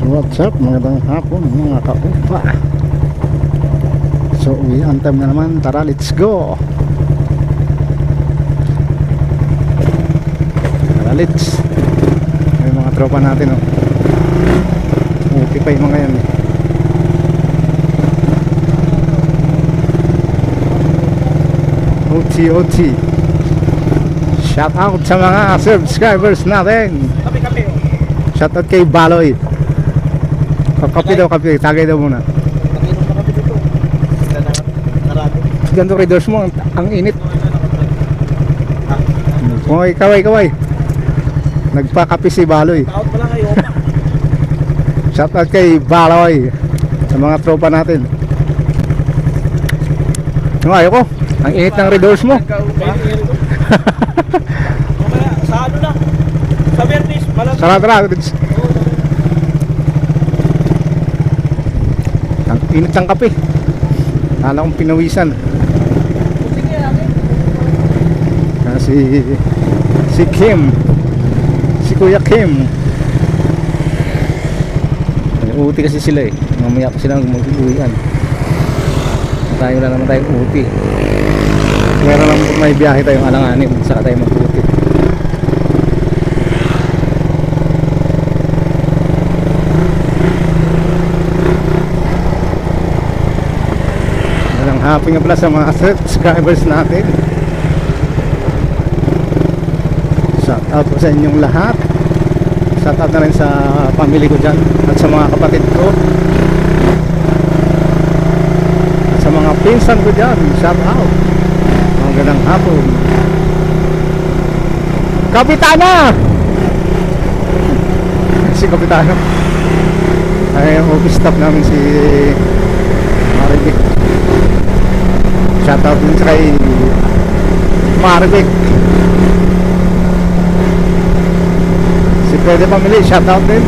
What's up? Magandang hapon mga kaupa. So uwian time na naman. Tara, let's go. Tara, let's. Yung mga tropa natin, oh. Uti pa yung mga yan, eh. OT. Shout out sa mga subscribers natin. Kape. Shout out kay Baloy. Kape daw, kape. Tagay daw muna. Pag-inom na kami dito. Narado. Ganito rin doors mo, ang init. Kaway, kaway. Nagpakape si Baloy. Out pa lang kayo. Shout out kay Baloy sa mga tropa natin. Yung ayoko, ang init ng red doors mo. Mamaya, sa ano na? Sa Vertis. Sarap. Ang init ng kape. Kala kong pinawisan. Si Kim. Si Kuya Kim. Uti kasi sila, eh. Mamaya pa sila mag-uwian. Tayo lang naman tayong uti. Meron lang may biyahe tayong alanganin. Saka tayo mag-uti. Walang happy nga pala sa mga subscribers natin. Shout out po sa inyong lahat. Shout out na rin sa family ko dyan at sa mga kapatid ko at sa mga pinsan ko dyan. Shout out. Magandang hapon, Kapitana! Si Kapitano ay ang office staff namin, si Maribik. Shout out din sa kay Maribik. Si Pwede Family, shout out din.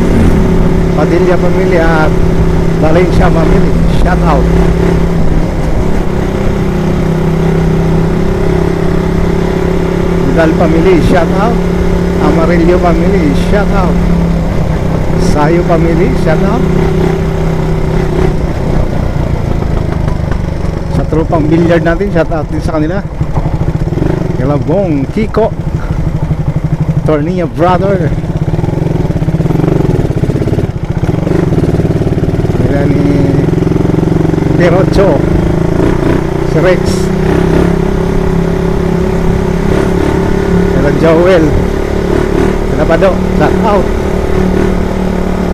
Padilla Family at Valencia Family, shout out. Vidal Family, shout out. Amarillo Family, shout out. Sayo Family, shout out. Sa tropang billiard natin, shout out din sa kanila. Kalabong, Kiko, Tornilla Brother. Nila ni Perocho, si Rex, nila Joel, nila Pado, shout out.